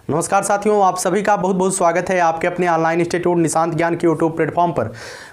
नमस्कार साथियों, आप सभी का बहुत बहुत स्वागत है आपके अपने ऑनलाइन इंस्टीट्यूट निशांत ज्ञान के यूट्यूब प्लेटफॉर्म पर।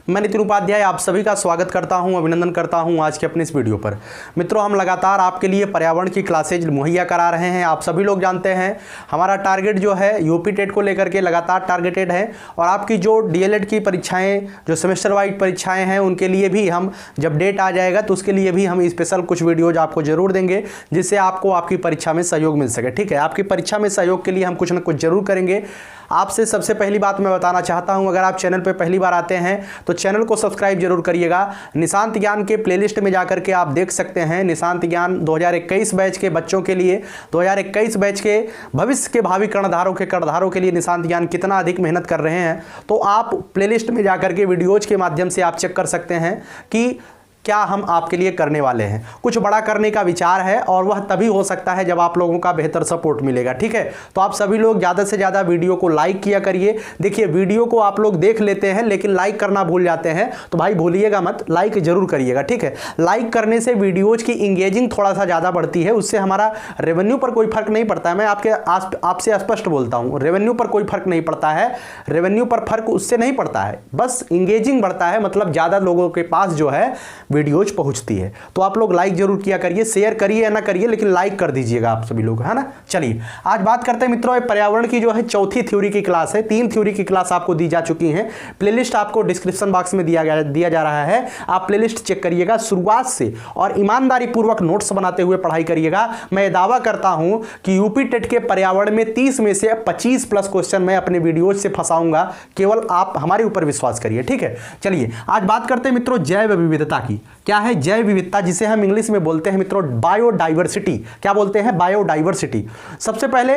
मैं नितिन उपाध्याय आप सभी का स्वागत करता हूं, अभिनंदन करता हूं आज के अपने इस वीडियो पर। मित्रों, हम लगातार आपके लिए पर्यावरण की क्लासेज मुहैया करा रहे हैं। आप सभी लोग जानते हैं हमारा टारगेट जो है यूपी टेट को लेकर के लगातार टारगेटेड है, और आपकी जो डीएलएड की परीक्षाएँ, जो सेमेस्टर वाइज परीक्षाएँ हैं, उनके लिए भी हम जब डेट आ जाएगा तो उसके लिए भी हम स्पेशल कुछ वीडियोज आपको जरूर देंगे, जिससे आपको आपकी परीक्षा में सहयोग मिल सके। ठीक है, आपकी परीक्षा में सहयोग के लिए हम कुछ ना कुछ जरूर करेंगे। आपसे सबसे पहली बात मैं बताना चाहता हूं, अगर आप चैनल पे पहली बार आते हैं तो चैनल को सब्सक्राइब जरूर करिएगा। निशांत ज्ञान के प्लेलिस्ट में जाकर के आप देख सकते हैं निशांत ज्ञान 2021 बैच के बच्चों के लिए, 2021 बैच के भविष्य के भावी कर्णधारों के लिए निशांत ज्ञान कितना अधिक मेहनत कर रहे हैं। तो आप प्लेलिस्ट में जाकर के वीडियोज के माध्यम से आप चेक कर सकते हैं कि क्या हम आपके लिए करने वाले हैं। कुछ बड़ा करने का विचार है, और वह तभी हो सकता है जब आप लोगों का बेहतर सपोर्ट मिलेगा। ठीक है, तो आप सभी लोग ज़्यादा से ज़्यादा वीडियो को लाइक किया करिए। देखिए, वीडियो को आप लोग देख लेते हैं लेकिन लाइक करना भूल जाते हैं, तो भाई भूलिएगा मत, लाइक जरूर करिएगा। ठीक है, लाइक करने से वीडियोज़ की इंगेजिंग थोड़ा सा ज़्यादा बढ़ती है, उससे हमारा रेवेन्यू पर कोई फर्क नहीं पड़ता है। मैं आपसे स्पष्ट बोलता हूँ, रेवेन्यू पर कोई फर्क नहीं पड़ता है। रेवेन्यू पर फर्क उससे नहीं पड़ता है, बस इंगेजिंग बढ़ता है, मतलब ज़्यादा लोगों के पास जो है वीडियोज पहुंचती है। तो आप लोग लाइक जरूर किया करिए, शेयर करिए या ना करिए, लेकिन लाइक कर दीजिएगा आप सभी लोग, है ना। चलिए आज बात करते हैं मित्रों, पर्यावरण की जो है चौथी थ्योरी की क्लास है। 3 थ्योरी की क्लास आपको दी जा चुकी हैं। प्लेलिस्ट आपको डिस्क्रिप्शन बॉक्स में दिया जा रहा है, आप प्लेलिस्ट चेक करिएगा शुरुआत से, और ईमानदारी पूर्वक नोट्स बनाते हुए पढ़ाई करिएगा। मैं दावा करता हूं कि यूपी टेट के पर्यावरण में 30 में से 25 प्लस क्वेश्चन मैं अपने वीडियोज से फंसाऊंगा, केवल आप हमारे ऊपर विश्वास करिए। ठीक है, चलिए आज बात करते हैं मित्रों जैव विविधता की। क्या है जैव विविधता, जिसे हम इंग्लिश में बोलते हैं मित्रों बायोडाइवर्सिटी। क्या बोलते हैं? बायोडाइवर्सिटी। सबसे पहले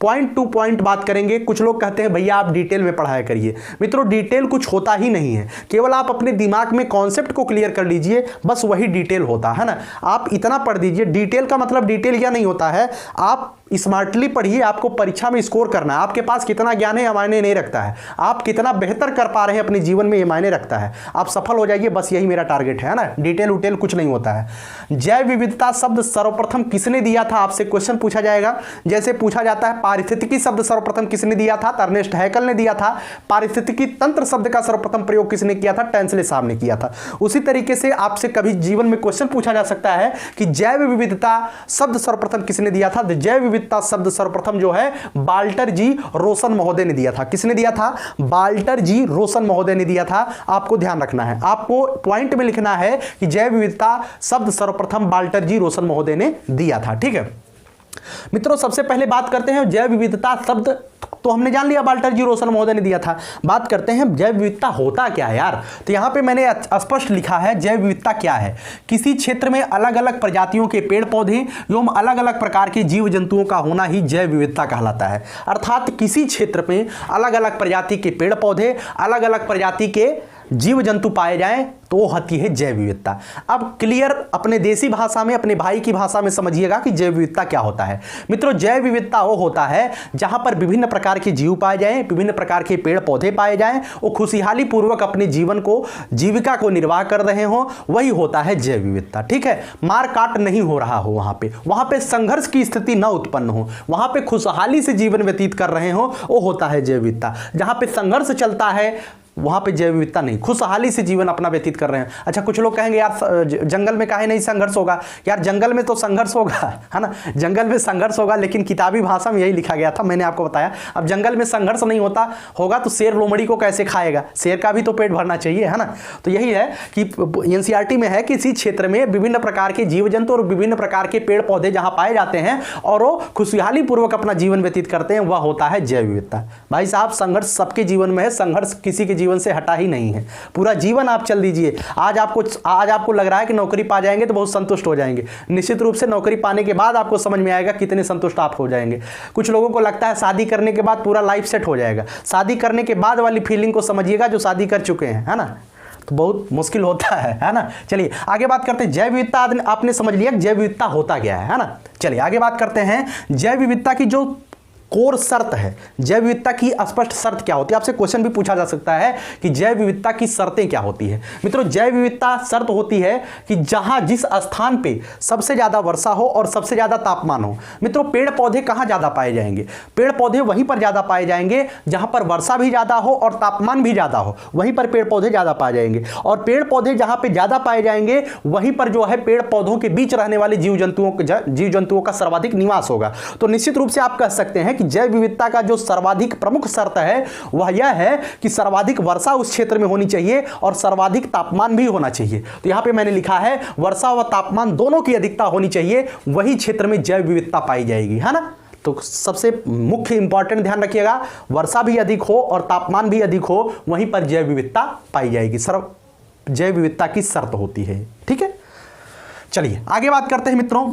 पॉइंट टू पॉइंट बात करेंगे। कुछ लोग कहते हैं भैया आप डिटेल में पढ़ाया करिए। मित्रों, डिटेल कुछ होता ही नहीं है, केवल आप अपने दिमाग में कॉन्सेप्ट को क्लियर कर लीजिए, बस वही डिटेल होता है ना। आप इतना पढ़ दीजिए। डिटेल का मतलब डिटेल यह नहीं होता है आप स्मार्टली पढ़िए, आपको परीक्षा में स्कोर करना है। आपके पास कितना ज्ञान है ये मायने नहीं रखता है, आप कितना बेहतर कर पा रहे हैं अपने जीवन में ये मायने रखता है। आप सफल हो जाइए, बस यही मेरा टारगेट है ना। डिटेल उटेल कुछ नहीं होता है। जैव विविधता शब्द सर्वप्रथम किसने दिया था, आपसे क्वेश्चन पूछा जाएगा। जैसे पूछा जाता है पारिस्थितिकी शब्द सर्वप्रथम किसने दिया था, अर्नेस्ट हैकल ने दिया था। पारिस्थितिकी तंत्र शब्द का सर्वप्रथम प्रयोग किसने किया था, टैंसले साहब ने किया था। उसी तरीके से आपसे कभी जीवन में क्वेश्चन पूछा जा सकता है कि जैव विविधता शब्द सर्वप्रथम किसने दिया था। जैव शब्द सर्वप्रथम जो है बाल्टर जी रोसन महोदय ने दिया था। किसने दिया था? बाल्टर जी रोसन महोदय ने दिया था। आपको ध्यान रखना है, आपको पॉइंट में लिखना है कि जैव विविधता शब्द सर्वप्रथम बाल्टर जी रोसन महोदय ने दिया था। ठीक है मित्रों, सबसे पहले बात करते हैं जैव विविधता शब्द, तो हमने जान लिया बाल्टर जी रोसन महोदय ने दिया था। बात करते हैं जैव विविधता होता क्या है यार। तो यहां पे मैंने स्पष्ट लिखा है जैव विविधता क्या है, किसी क्षेत्र में अलग अलग प्रजातियों के पेड़ पौधे एवं अलग अलग प्रकार के जीव जंतुओं का होना ही जैव विविधता कहलाता है। अर्थात किसी क्षेत्र में अलग अलग प्रजाति के पेड़ पौधे, अलग अलग प्रजाति के जीव जंतु पाए जाएं तो वो होती है जैव विविधता। अब क्लियर अपने देसी भाषा में, अपने भाई की भाषा में समझिएगा कि जैव विविधता क्या होता है। मित्रों, जैव विविधता वो होता है जहां पर विभिन्न प्रकार के जीव पाए जाएं, विभिन्न प्रकार के पेड़ पौधे पाए जाएं, वो खुशहाली पूर्वक अपने जीवन को, जीविका को निर्वाह कर रहे हो, वही होता है जैव विविधता। ठीक है, मार काट नहीं हो रहा हो, वहां पे संघर्ष की स्थिति न उत्पन्न हो, वहां पे खुशहाली से जीवन व्यतीत कर रहे हो, वो होता है जैव विविधता। जहां पे संघर्ष चलता है वहां पे जैव विविधता नहीं, खुशहाली से जीवन अपना व्यतीत कर रहे हैं। अच्छा, कुछ लोग कहेंगे यार जंगल में काहे नहीं संघर्ष होगा। यार जंगल में तो संघर्ष होगा, है ना, जंगल में संघर्ष होगा, लेकिन किताबी भाषा में यही लिखा गया था, मैंने आपको बताया। अब जंगल में संघर्ष नहीं होगा तो शेर लोमड़ी को कैसे खाएगा, शेर का भी तो पेट भरना चाहिए, है ना। तो यही है कि एनसीईआरटी में है कि इसी क्षेत्र में विभिन्न प्रकार के जीव जंतु और विभिन्न प्रकार के पेड़ पौधे जहां पाए जाते हैं और वो खुशहाली पूर्वक अपना जीवन व्यतीत करते हैं, वह होता है जैव विविधता। भाई साहब, संघर्ष सबके जीवन में है, संघर्ष किसी के जीवन से हटा ही नहीं है। पूरा जीवन आप चल दीजिए। आज आपको लग रहा है कि नौकरी पा जाएंगे तो बहुत संतुष्ट हो जाएंगे, निश्चित रूप से नौकरी पाने के बाद आपको समझ में आएगा कितने संतुष्ट आप हो जाएंगे। कुछ लोगों को लगता है शादी करने के बाद पूरा लाइफ सेट हो जाएगा। शादी करने के बाद वाली फीलिंग को समझिएगा जो शादी कर चुके हैं, है ना, तो बहुत मुश्किल होता है ना। चलिए आगे बात करते हैं जैव विविधता। आपने समझ लिया जैव विविधता होता क्या है ना। चलिए आगे बात करते हैं जैव विविधता की जो कोर शर्त है। जैव विविधता की स्पष्ट शर्त क्या होती है? आपसे क्वेश्चन भी पूछा जा सकता है कि जैव विविधता की शर्तें क्या होती है। मित्रों, जैव विविधता शर्त होती है कि जहां जिस स्थान पे सबसे ज्यादा वर्षा हो और सबसे ज्यादा तापमान हो। मित्रों, पेड़ पौधे कहां ज्यादा पाए जाएंगे? पेड़ पौधे वहीं पर ज्यादा पाए जाएंगे जहां पर वर्षा भी ज्यादा हो और तापमान भी ज्यादा हो, वहीं पर पेड़ पौधे ज्यादा पाए जाएंगे। और पेड़ पौधे जहां पे ज्यादा पाए जाएंगे वहीं पर जो है पेड़ पौधों के बीच रहने वाले जीव जंतुओं का सर्वाधिक निवास होगा। तो निश्चित रूप से आप कह सकते हैं कि जैव विविधता का जो सर्वाधिक प्रमुख शर्त है वह यह है कि सर्वाधिक वर्षा उस क्षेत्र में होनी चाहिए और सर्वाधिक तापमान भी होना चाहिए। तो यहां पे मैंने लिखा है वर्षा व तापमान दोनों की अधिकता होनी चाहिए, वही क्षेत्र में जैव विविधता पाई जाएगी, है ना। तो सबसे मुख्य इंपॉर्टेंट ध्यान रखिएगा, वर्षा भी अधिक हो और तापमान भी अधिक हो, वहीं पर जैव विविधता पाई जाएगी। जैव विविधता की शर्त होती है, ठीक है। चलिए आगे बात करते हैं मित्रों।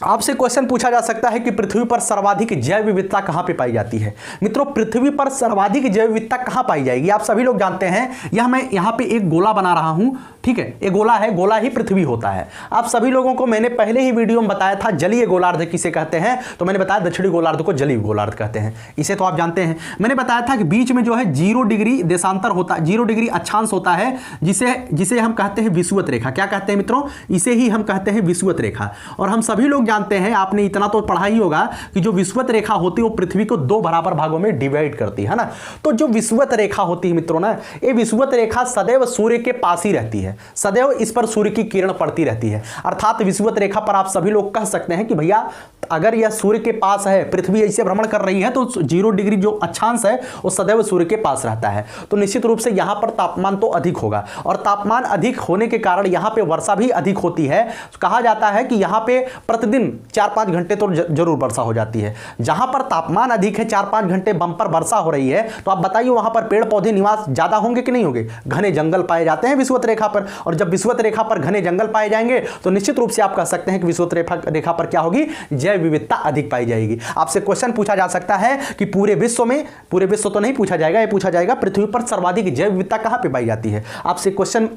आपसे क्वेश्चन पूछा जा सकता है कि पृथ्वी पर सर्वाधिक जैव विविधता कहां पे पाई जाती है। मित्रों, पृथ्वी पर सर्वाधिक जैव विविधता कहां पाई जाएगी? आप सभी लोग जानते हैं, यह मैं यहां पे एक गोला बना रहा हूं, ठीक है। ये गोला है, गोला ही पृथ्वी होता है। आप सभी लोगों को मैंने पहले ही वीडियो में बताया था जलीय गोलार्ध किसे कहते हैं, तो मैंने बताया दक्षिणी गोलार्ध को जलीय गोलार्ध कहते हैं, इसे तो आप जानते हैं। मैंने बताया था कि बीच में जो है 0 डिग्री देशांतर होता है, 0 डिग्री अक्षांश होता है, जिसे हम कहते हैं विषुवत रेखा। क्या कहते हैं मित्रों? इसे ही हम कहते हैं विषुवत रेखा। और हम सभी लोग जानते हैं, आपने इतना तो पढ़ा ही होगा कि जो विषुवत रेखा होती है वो पृथ्वी को 2 बराबर भागों में डिवाइड करती है ना। तो जो विषुवत रेखा होती है मित्रों ना, ये विषुवत रेखा सदैव सूर्य के पास ही रहती है, सदैव इस पर सूर्य की किरण पड़ती रहती है। अर्थात विषुवत रेखा पर आप सभी लोग कह सकते हैं कि भैया अगर यह सूर्य के पास है, पृथ्वी ऐसे भ्रमण कर रही है, तो 0 डिग्री जो अक्षांश है वो सदैव सूर्य के पास रहता है। तो निश्चित रूप से यहां पर तापमान तो अधिक होगा, और तापमान अधिक होने के कारण यहां पे वर्षा भी अधिक होती है। कहा जाता है कि यहां पे प्रतिदिन 4-5 घंटे तो जरूर वर्षा हो जाती है। जहां पर तापमान अधिक है, 4-5 घंटे बंपर वर्षा हो रही है, तो आप बताइए वहां पर पेड़ पौधे निवास ज्यादा होंगे कि नहीं होंगे? घने जंगल पाए जाते हैं विषुवत रेखा पर, और जब विषुवत रेखा पर घने जंगल पाए जाएंगे तो निश्चित रूप से आप कह सकते हैं कि विषुवत रेखा पर क्या होगी? जैव विविधता अधिक पाई जाएगी। आपसे क्वेश्चन पूछा जा सकता है कि पूरे विश्व तो नहीं पूछा जाएगा, ये पूछा जाएगा पृथ्वी पर सर्वाधिक जैव विविधता कहां पे पाई जाती है। आपसे क्वेश्चन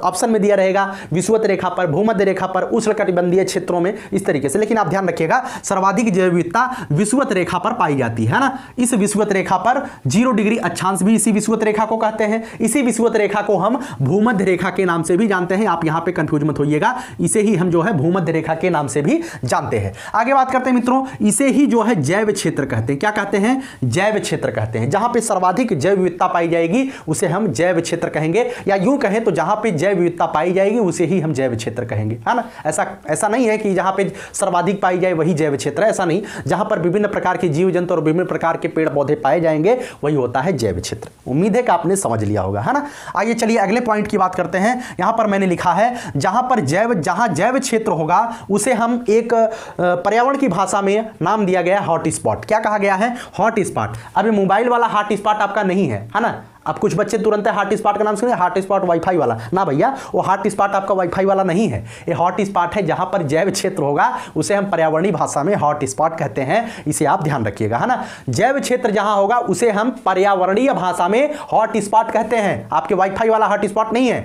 ऑप्शन में दिया रहेगा विषुवत रेखा पर, भूमध्य रेखा पर, उष्णकटिबंधीय क्षेत्रों में, इस तरीके से। लेकिन आप ध्यान रखिएगा सर्वाधिक जैव विविधता विषुवत रेखा पर पाई जाती है ना। इस विषुवत रेखा पर 0 डिग्री अक्षांश भी इसी विषुवत रेखा को कहते हैं। इसी विषुवत रेखा को हम भूमध्य रेखा के नाम से भी जानते हैं। आप यहां पे कंफ्यूज मत होइएगा, इसे ही हम जो है भूमध्य रेखा के नाम से भी जानते हैं। आगे बात करते हैं मित्रों, इसे ही जो है जैव क्षेत्र कहते हैं। क्या कहते हैं? जैव क्षेत्र कहते हैं। जहां पे सर्वाधिक जैव विविधता पाई जाएगी उसे हम जैव क्षेत्र कहेंगे, या यूं कहें तो जहां पे जैव विविधता पाई जाएगी उसे ही हम जैव क्षेत्र कहेंगे, है ना। ऐसा नहीं है कि जहां पे सर्वाधिक पाई जाए वही जैव क्षेत्र है, ऐसा नहीं। जहां पर विभिन्न प्रकार के जीव जंतु और विभिन्न प्रकार के पेड़ पौधे पाए जाएंगे वही होता है जैव क्षेत्र। उम्मीद है कि आपने समझ लिया होगा, है ना। आइए चलिए अगले पॉइंट की बात करते हैं। यहां पर मैंने लिखा है जहां जैव क्षेत्र होगा उसे हम एक पर्यावरण की भाषा में नाम दिया गया हॉट स्पॉट। क्या कहा गया है? Hot spot. अभी मोबाइल वाला हॉट स्पॉट आपका नहीं है ना। अब कुछ बच्चे तुरंत हॉट स्पॉट का नाम सुने, हॉट स्पॉट वाईफाई वाला ना भैया, वो हॉट स्पॉट आपका वाईफाई वाला नहीं है। ये हॉट स्पॉट है जहां पर जैव क्षेत्र होगा उसे हम पर्यावरणीय भाषा में हॉट स्पॉट कहते हैं, इसे आप ध्यान रखिएगा, है ना। जैव क्षेत्र जहां होगा उसे हम पर्यावरणीय भाषा में हॉट स्पॉट कहते हैं, आपके वाईफाई वाला हॉट स्पॉट नहीं है,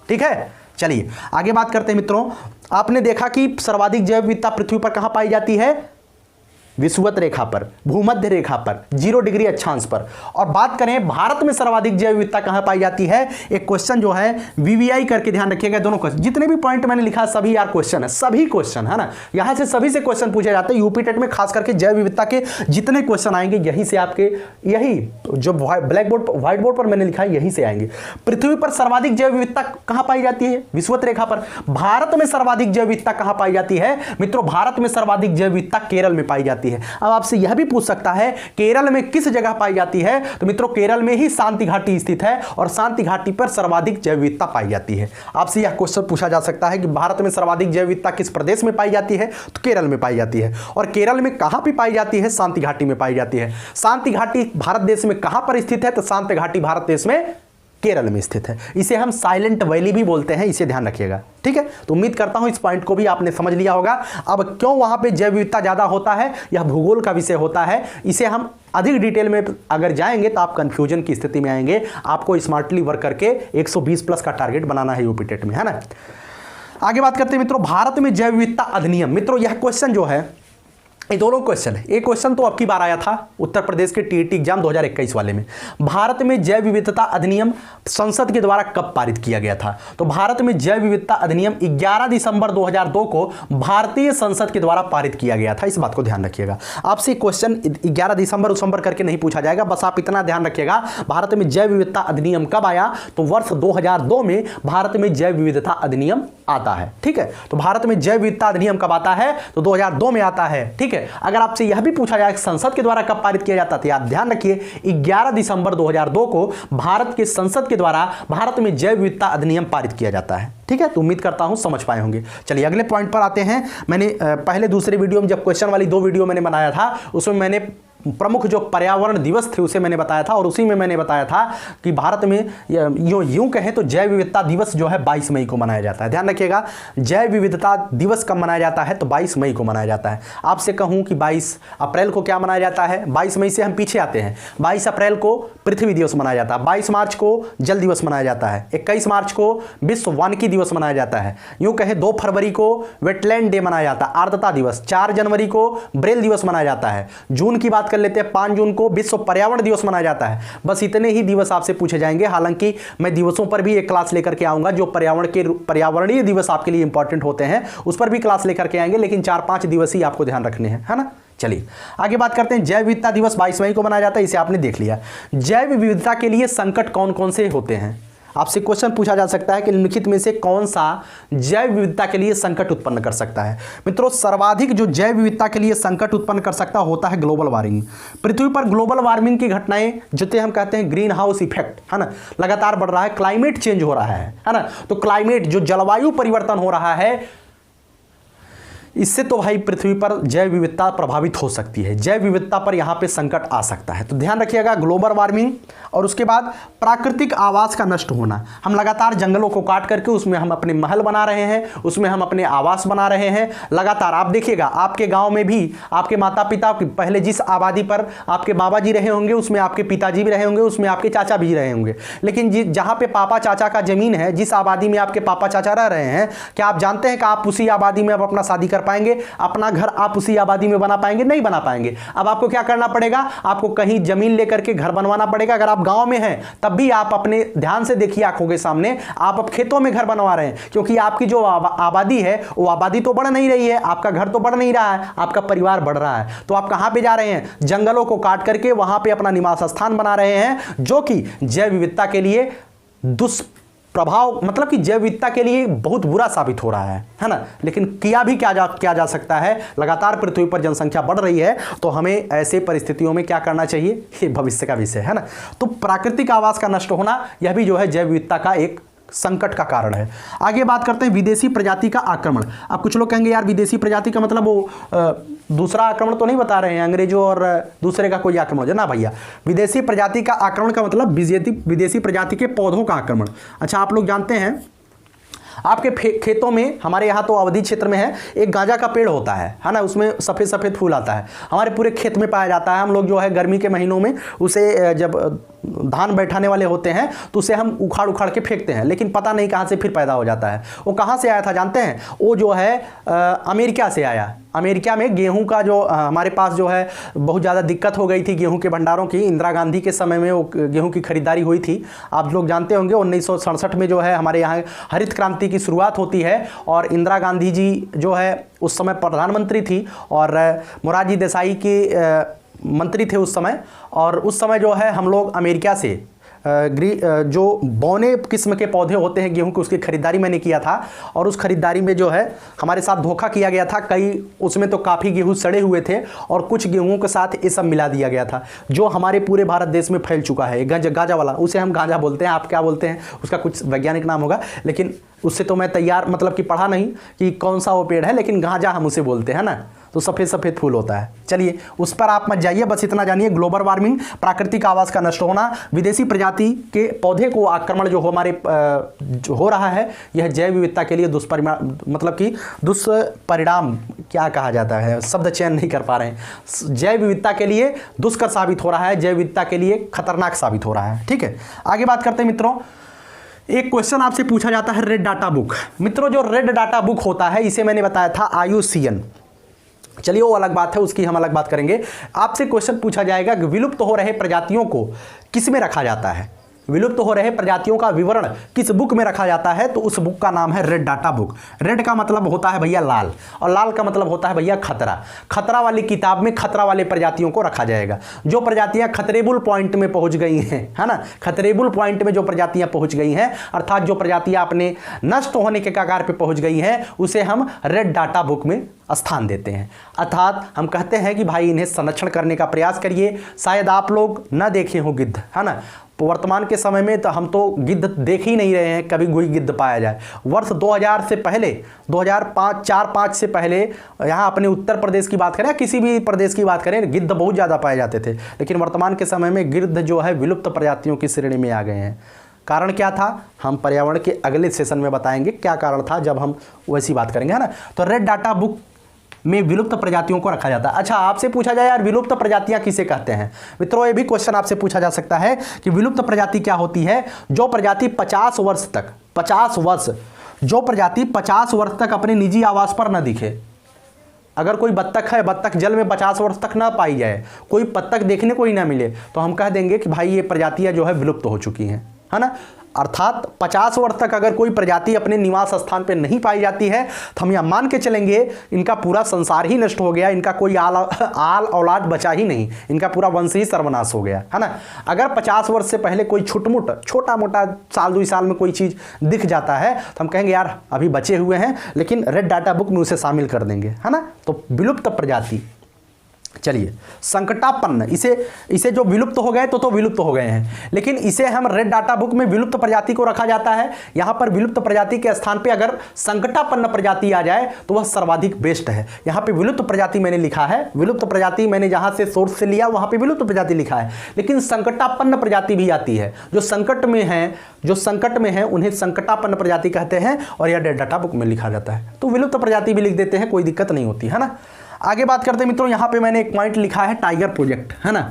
ठीक है। चलिए आगे बात करते हैं मित्रों। आपने देखा कि सर्वाधिक जैव विविधता पृथ्वी पर कहां पाई जाती है? विषुवत रेखा पर, भूमध्य रेखा पर, 0 डिग्री अक्षांश पर। और बात करें भारत में सर्वाधिक जैव विविधता कहां पाई जाती है, एक क्वेश्चन जो है वीवीआई करके ध्यान रखिएगा। दोनों क्वेश्चन जितने भी पॉइंट मैंने लिखा सभी यार क्वेश्चन है, सभी क्वेश्चन, है ना। यहां से सभी से क्वेश्चन पूछे जाते हैं। यूपी टेट में खास करके जैव विविधता के जितने क्वेश्चन आएंगे यहीं से आपके, यही जो व्हाइट बोर्ड पर मैंने लिखा है यहीं से आएंगे। पृथ्वी पर सर्वाधिक जैव विविधता कहां पाई जाती है? विषुवत रेखा पर। भारत में सर्वाधिक जैव विविधता कहां पाई जाती है? मित्रों, भारत में सर्वाधिक जैव विविधता केरल में पाई जाती है। अब आपसे यह भी पूछ सकता है केरल में किस जगह पाई जाती है, तो मित्रों केरल में ही शांति घाटी स्थित है और शांति घाटी पर सर्वाधिक जैव विविधता पाई जाती है। आपसे यह क्वेश्चन पूछा जा सकता है कि भारत में सर्वाधिक जैव विविधता किस प्रदेश में पाई जाती है, तो केरल में पाई जाती है। और केरल में कहां पर पाई जाती है? शांति घाटी में पाई जाती है। शांति घाटी भारत देश में कहां पर स्थित है, तो शांति घाटी भारत देश में केरल में स्थित है। इसे हम साइलेंट वैली भी बोलते हैं, इसे ध्यान रखिएगा, ठीक है। तो उम्मीद करता हूं इस पॉइंट को भी आपने समझ लिया होगा। अब क्यों वहां पे जैव विविधता ज्यादा होता है, यह भूगोल का विषय होता है। इसे हम अधिक डिटेल में अगर जाएंगे तो आप कंफ्यूजन की स्थिति में आएंगे। आपको स्मार्टली वर्क करके 120 प्लस का टारगेट बनाना है यूपी टेट में, है ना। आगे बात करते हैं मित्रों, भारत में जैव विविधता अधिनियम। मित्रों यह क्वेश्चन जो है ये दोनों क्वेश्चन है। एक क्वेश्चन तो अब की बार आया था उत्तर प्रदेश के टीईटी एग्जाम 2021 वाले में, भारत में जैव विविधता अधिनियम संसद के द्वारा कब पारित किया गया था? तो भारत में जैव विविधता अधिनियम 11 दिसंबर 2002 को भारतीय संसद के द्वारा पारित किया गया था। इस बात को ध्यान रखिएगा। आपसे क्वेश्चन 11 दिसंबर करके नहीं पूछा जाएगा, बस आप इतना ध्यान रखिएगा भारत में जैव विविधता अधिनियम कब आया? तो वर्ष 2002 में भारत में जैव विविधता अधिनियम आता है। ठीक है, तो भारत में जैव विविधता अधिनियम कब आता है? तो 2002 में आता है। ठीक है, अगर आपसे यह भी पूछा जाए संसद के द्वारा कब पारित किया जाता है, तो आप ध्यान रखिए 11 दिसंबर 2002 को भारत के संसद के द्वारा भारत में जैव विविधता अधिनियम पारित किया जाता है। ठीक है, तो उम्मीद करता हूं समझ पाए होंगे। चलिए अगले पॉइंट पर आते हैं। मैंने पहले दूसरे वीडियो में जब क्वेश्चन वाली 2 वीडियो मैंने बनाया था, उसमें मैंने प्रमुख जो पर्यावरण दिवस थे उसे मैंने बताया था, और उसी में मैंने बताया था कि भारत में यूं कहें तो जैव विविधता दिवस जो है 22 मई को मनाया जाता है। ध्यान रखिएगा, जैव विविधता दिवस कब मनाया जाता है? तो 22 मई को मनाया जाता है। आपसे कहूं कि 22 अप्रैल को क्या मनाया जाता है? 22 मई से हम पीछे आते हैं। 22 अप्रैल को पृथ्वी दिवस मनाया जाता है, 22 मार्च को जल दिवस मनाया जाता है, 21 मार्च को विश्व वानिकी दिवस मनाया जाता है, यूं कहें 2 फरवरी को वेटलैंड डे मनाया जाता है, आर्द्रता दिवस, 4 जनवरी को ब्रेल दिवस मनाया जाता है, जून की बात कर लेते हैं 5 जून को विश्व पर्यावरण दिवस मनाया जाता है। बस इतने ही दिवस आपसे पूछे जाएंगे। हालांकि मैं दिवसों पर भी एक क्लास लेकर के आऊंगा, जो पर्यावरणीय दिवस आपके लिए इंपॉर्टेंट होते हैं उस पर भी क्लास लेकर के आएंगे, लेकिन 4-5 दिवस ही आपको ध्यान रखने हैं, है ना। चलिए आगे बात करते हैं। जैव विविधता दिवस 22 मई को मनाया जाता है, इसे आपने देख लिया। जैव विविधता के लिए संकट कौन कौन से होते हैं? आपसे क्वेश्चन पूछा जा सकता है कि निम्नलिखित में से कौन सा जैव विविधता के लिए संकट उत्पन्न कर सकता है? मित्रों, सर्वाधिक जो जैव विविधता के लिए संकट उत्पन्न कर सकता होता है ग्लोबल वार्मिंग। पृथ्वी पर ग्लोबल वार्मिंग की घटनाएं, जिसे हम कहते हैं ग्रीन हाउस इफेक्ट, है ना, लगातार बढ़ रहा है। क्लाइमेट चेंज हो रहा है ना। तो क्लाइमेट जो जलवायु परिवर्तन हो रहा है, इससे तो भाई पृथ्वी पर जैव विविधता प्रभावित हो सकती है, जैव विविधता पर यहाँ पे संकट आ सकता है। तो ध्यान रखिएगा, ग्लोबल वार्मिंग, और उसके बाद प्राकृतिक आवास का नष्ट होना। हम लगातार जंगलों को काट करके उसमें हम अपने महल बना रहे हैं, उसमें हम अपने आवास बना रहे हैं लगातार। आप देखिएगा आपके गांव में भी आपके माता पिता पहले जिस आबादी पर आपके बाबा जी रहे होंगे, उसमें आपके पिताजी भी रहे होंगे, उसमें आपके चाचा भी रहे होंगे। लेकिन जहाँ पे पापा चाचा का जमीन है, जिस आबादी में आपके पापा चाचा रह रहे हैं, क्या आप जानते हैं कि आप उसी आबादी में अब अपना शादी कर पाएंगे? अपना घर आप उसी आबादी में बना पाएंगे? नहीं बना पाएंगे। अब आपको क्या करना पड़ेगा? आपको कहीं जमीन लेकर के घर बनवाना पड़ेगा। अगर आप गांव में हैं तब भी आप अपने ध्यान से देखिए आंखों के सामने, आप अब खेतों में घर बनवा रहे हैं, क्योंकि आपकी जो आबादी है वो आबादी तो बढ़ नहीं रही है, आपका घर तो बढ़ नहीं रहा है, आपका परिवार बढ़ रहा है। तो आप कहां पे जा रहे हैं? जंगलों को काट करके वहां पे अपना निवास स्थान बना रहे हैं, जो कि जैव विविधता के लिए दुष्प्रभाव, मतलब कि जैव विविधता के लिए बहुत बुरा साबित हो रहा है ना। लेकिन किया भी क्या जा सकता है? लगातार पृथ्वी पर जनसंख्या बढ़ रही है, तो हमें ऐसे परिस्थितियों में क्या करना चाहिए? ये भविष्य का विषय है ना। तो प्राकृतिक आवास का नष्ट होना, यह भी जो है जैव विविधता का एक संकट का कारण है। आगे बात करते हैं विदेशी प्रजाति का आक्रमण। अब कुछ लोग कहेंगे यार विदेशी प्रजाति का मतलब वो दूसरा आक्रमण तो नहीं बता रहे हैं, अंग्रेजों और दूसरे का कोई आक्रमण है ना भैया। विदेशी प्रजाति का आक्रमण का मतलब विदेशी प्रजाति के पौधों का आक्रमण। अच्छा, आप लोग जानते हैं आपके खेतों में, हमारे यहाँ तो अवधि क्षेत्र में है, एक गांजा का पेड़ होता है ना, उसमें सफ़ेद सफ़ेद फूल आता है, हमारे पूरे खेत में पाया जाता है। हम लोग जो है गर्मी के महीनों में उसे, जब धान बैठाने वाले होते हैं तो उसे हम उखाड़ के फेंकते हैं, लेकिन पता नहीं कहाँ से फिर पैदा हो जाता है। वो कहाँ से आया था जानते हैं? वो जो है अमेरिका से आया। अमेरिका में गेहूं का जो हमारे पास जो है बहुत ज़्यादा दिक्कत हो गई थी गेहूं के भंडारों की। इंदिरा गांधी के समय में वो गेहूं की खरीदारी हुई थी। आप लोग जानते होंगे 1967 में जो है हमारे यहाँ हरित क्रांति की शुरुआत होती है, और इंदिरा गांधी जी जो है उस समय प्रधानमंत्री थी, और मोरारजी देसाई की मंत्री थे उस समय। और उस समय जो है हम लोग अमेरिका से जो बौने किस्म के पौधे होते हैं गेहूं की, उसकी खरीदारी मैंने किया था, और उस खरीदारी में जो है हमारे साथ धोखा किया गया था। उसमें तो काफ़ी गेहूं सड़े हुए थे, और कुछ गेहूं के साथ ये सब मिला दिया गया था, जो हमारे पूरे भारत देश में फैल चुका है। गांजा वाला, उसे हम गांजा बोलते हैं, आप क्या बोलते हैं? उसका कुछ वैज्ञानिक नाम होगा, लेकिन उससे तो मैं मतलब कि पढ़ा नहीं कि कौन सा वो पेड़ है, लेकिन गांजा हम उसे बोलते हैं ना। तो सफ़ेद सफ़ेद फूल होता है। चलिए उस पर आप मत जाइए, बस इतना जानिए, ग्लोबल वार्मिंग, प्राकृतिक आवास का नष्ट होना, विदेशी प्रजाति के पौधे को आक्रमण जो हमारे जो हो रहा है, यह जैव विविधता के लिए मतलब कि दुष्परिणाम, क्या कहा जाता है, शब्द चयन नहीं कर पा रहे हैं, जैव विविधता के लिए दुष्कर साबित हो रहा है, जैव विविधता के लिए खतरनाक साबित हो रहा है। ठीक है, आगे बात करते हैं मित्रों। एक क्वेश्चन आपसे पूछा जाता है रेड डाटा बुक। मित्रों, जो रेड डाटा बुक होता है, इसे मैंने बताया था IUCN चलिए वो अलग बात है, उसकी हम अलग बात करेंगे। आपसे क्वेश्चन पूछा जाएगा कि विलुप्त हो रहे प्रजातियों को किस में रखा जाता है, विलुप्त हो रहे प्रजातियों का विवरण किस बुक में रखा जाता है, तो उस बुक का नाम है रेड डाटा बुक। रेड का मतलब होता है भैया लाल, और लाल का मतलब होता है भैया खतरा। खतरा वाली किताब में खतरा वाले प्रजातियों को रखा जाएगा। जो प्रजातियां खतरेबल पॉइंट में पहुंच गई हैं, है ना, खतरेबल पॉइंट में जो प्रजातियां पहुंच गई हैं, अर्थात जो प्रजातियां अपने नष्ट होने के कगार पर पहुंच गई हैं, उसे हम रेड डाटा बुक में स्थान देते हैं। अर्थात हम कहते हैं कि भाई इन्हें संरक्षण करने का प्रयास करिए। शायद आप लोग न देखे हो गिद्ध, है ना, वर्तमान के समय में तो हम तो गिद्ध देख ही नहीं रहे हैं, कभी कोई गिद्ध पाया जाए। वर्ष 2000 से पहले, 2004-5 से पहले यहाँ अपने उत्तर प्रदेश की बात करें, किसी भी प्रदेश की बात करें, गिद्ध बहुत ज़्यादा पाए जाते थे। लेकिन वर्तमान के समय में गिद्ध जो है विलुप्त प्रजातियों की श्रेणी में आ गए हैं। कारण क्या था, हम पर्यावरण के अगले सेशन में बताएंगे क्या कारण था, जब हम वैसी बात करेंगे, है ना। तो रेड डाटा बुक में विलुप्त प्रजातियों को रखा जाता है। अच्छा, आपसे पूछा जाए यार विलुप्त प्रजातियां किसे कहते हैं। मित्रों, ये भी क्वेश्चन आपसे पूछा जा सकता है कि विलुप्त प्रजाति क्या होती है। जो प्रजाति 50 वर्ष तक, 50 वर्ष, जो प्रजाति 50 वर्ष तक अपने निजी आवास पर न दिखे। अगर कोई बत्तख है, बत्तख जल में 50 वर्ष तक ना पाई जाए, कोई बत्तख देखने को ही ना मिले, तो हम कह देंगे कि भाई ये प्रजातियां जो है विलुप्त हो चुकी हैं, है ना। अर्थात 50 वर्ष तक अगर कोई प्रजाति अपने निवास स्थान पर नहीं पाई जाती है, तो हम यह मान के चलेंगे इनका पूरा संसार ही नष्ट हो गया, इनका कोई आल औलाद बचा ही नहीं, इनका पूरा वंश ही सर्वनाश हो गया, है ना। अगर 50 वर्ष से पहले कोई छोटा मोटा साल 2 साल में कोई चीज़ दिख जाता है, तो हम कहेंगे यार अभी बचे हुए हैं, लेकिन रेड डाटा बुक में उसे शामिल कर देंगे, है ना। तो विलुप्त प्रजाति, चलिए संकटापन्न, इसे जो विलुप्त हो गए तो विलुप्त हो गए हैं, लेकिन इसे हम रेड डाटा बुक में विलुप्त प्रजाति को रखा जाता है। यहां पर विलुप्त प्रजाति के स्थान पे अगर संकटापन्न प्रजाति आ जाए तो वह सर्वाधिक बेस्ट है। यहां पे विलुप्त प्रजाति मैंने लिखा है, विलुप्त प्रजाति मैंने जहां से सोर्स से लिया वहां पे विलुप्त प्रजाति लिखा है, लेकिन संकटापन्न प्रजाति भी आती है। जो संकट में है उन्हें संकटापन्न प्रजाति कहते हैं, और यह रेड डाटा बुक में लिखा जाता है। तो विलुप्त प्रजाति भी लिख देते हैं, कोई दिक्कत नहीं होती, है ना। आगे बात करते हैं मित्रों, यहाँ पे मैंने एक पॉइंट लिखा है टाइगर प्रोजेक्ट, है ना।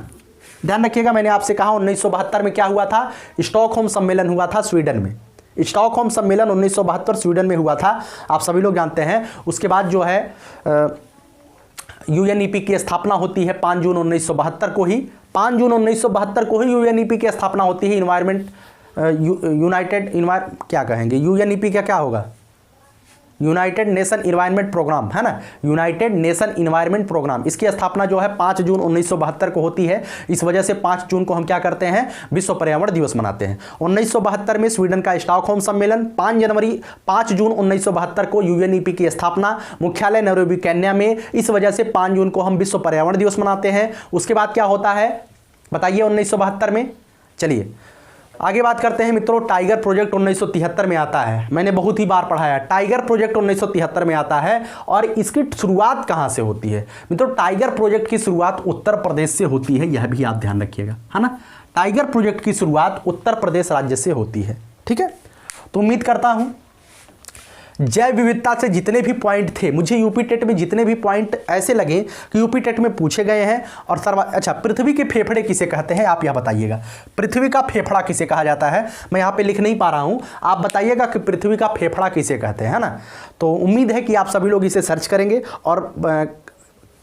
ध्यान रखिएगा, मैंने आपसे कहा 1972 में क्या हुआ था, स्टॉकहोम सम्मेलन हुआ था स्वीडन में। स्टॉकहोम सम्मेलन 1972 स्वीडन में हुआ था, आप सभी लोग जानते हैं। उसके बाद जो है यूएनईपी की स्थापना होती है 5 जून 1972 को ही। 5 जून 1972 को ही यूएनईपी की स्थापना होती है। यूएनईपी का क्या होगा, यूनाइटेड नेशन इन्वायरमेंट प्रोग्राम, है ना, यूनाइटेड नेशन इन्वायरमेंट प्रोग्राम। इसकी स्थापना जो है 5 जून 1972 को होती है। इस वजह से 5 जून को हम क्या करते हैं, विश्व पर्यावरण दिवस मनाते हैं। 1972 में स्वीडन का स्टॉकहोम सम्मेलन, 5 जून 1972 को यूएनईपी की स्थापना, मुख्यालय नैरोबी केन्या में। इस वजह से 5 जून को हम विश्व पर्यावरण दिवस मनाते हैं। उसके बाद क्या होता है बताइए 1972 में। चलिए आगे बात करते हैं मित्रों, टाइगर प्रोजेक्ट 1973 में आता है। मैंने बहुत ही बार पढ़ाया, टाइगर प्रोजेक्ट 1973 में आता है। और इसकी शुरुआत कहाँ से होती है मित्रों, टाइगर प्रोजेक्ट की शुरुआत उत्तर प्रदेश से होती है, यह भी आप ध्यान रखिएगा, है ना। टाइगर प्रोजेक्ट की शुरुआत उत्तर प्रदेश राज्य से होती है, ठीक है। तो उम्मीद करता हूँ जैव विविधता से जितने भी पॉइंट थे, मुझे यूपी टेट में जितने भी पॉइंट ऐसे लगे कि यूपी टेट में पूछे गए हैं। और अच्छा, पृथ्वी के फेफड़े किसे कहते हैं, आप यह बताइएगा। पृथ्वी का फेफड़ा किसे कहा जाता है, मैं यहाँ पे लिख नहीं पा रहा हूँ, आप बताइएगा कि पृथ्वी का फेफड़ा किसे कहते हैं, है ना। तो उम्मीद है कि आप सभी लोग इसे सर्च करेंगे और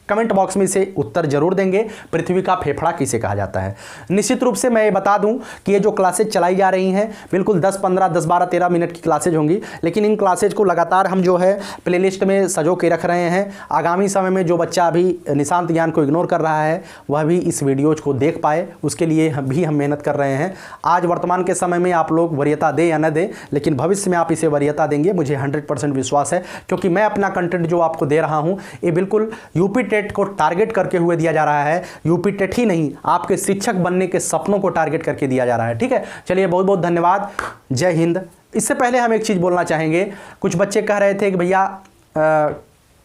कमेंट बॉक्स में इसे उत्तर जरूर देंगे, पृथ्वी का फेफड़ा किसे कहा जाता है। निश्चित रूप से मैं ये बता दूं कि ये जो क्लासेज चलाई जा रही हैं बिल्कुल 10, 15, 10, 12, 13 मिनट की क्लासेज होंगी, लेकिन इन क्लासेज को लगातार हम जो है प्लेलिस्ट में सजो के रख रहे हैं। आगामी समय में जो बच्चा अभी निशांत ज्ञान को इग्नोर कर रहा है वह भी इस वीडियोज को देख पाए, उसके लिए हम मेहनत कर रहे हैं। आज वर्तमान के समय में आप लोग वरीयता दें या न दें, लेकिन भविष्य में आप इसे वरीयता देंगे, मुझे 100% विश्वास है, क्योंकि मैं अपना कंटेंट जो आपको दे रहा हूँ ये बिल्कुल यूपी टेट को टारगेट करके हुए दिया जा रहा है। यूपी टेट ही नहीं, आपके शिक्षक बनने के सपनों को टारगेट करके दिया जा रहा है, ठीक है। चलिए बहुत बहुत धन्यवाद, जय हिंद। इससे पहले हम एक चीज़ बोलना चाहेंगे, कुछ बच्चे कह रहे थे कि भैया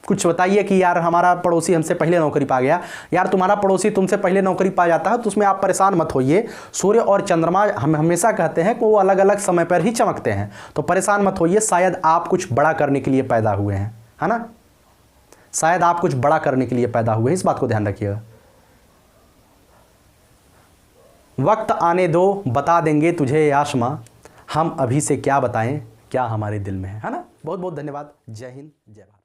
कुछ बताइए कि यार हमारा पड़ोसी हमसे पहले नौकरी पा गया। यार तुम्हारा पड़ोसी तुमसे पहले नौकरी पा जाता है तो उसमें आप परेशान मत होइए। सूर्य और चंद्रमा हम हमेशा कहते हैं कि वो अलग अलग समय पर ही चमकते हैं, तो परेशान मत होइए। शायद आप कुछ बड़ा करने के लिए पैदा हुए हैं, है ना, शायद आप कुछ बड़ा करने के लिए पैदा हुए हैं, इस बात को ध्यान रखिएगा। वक्त आने दो, बता देंगे तुझे आसमां, हम अभी से क्या बताएं क्या हमारे दिल में है ना। बहुत बहुत धन्यवाद, जय हिंद, जय भारत।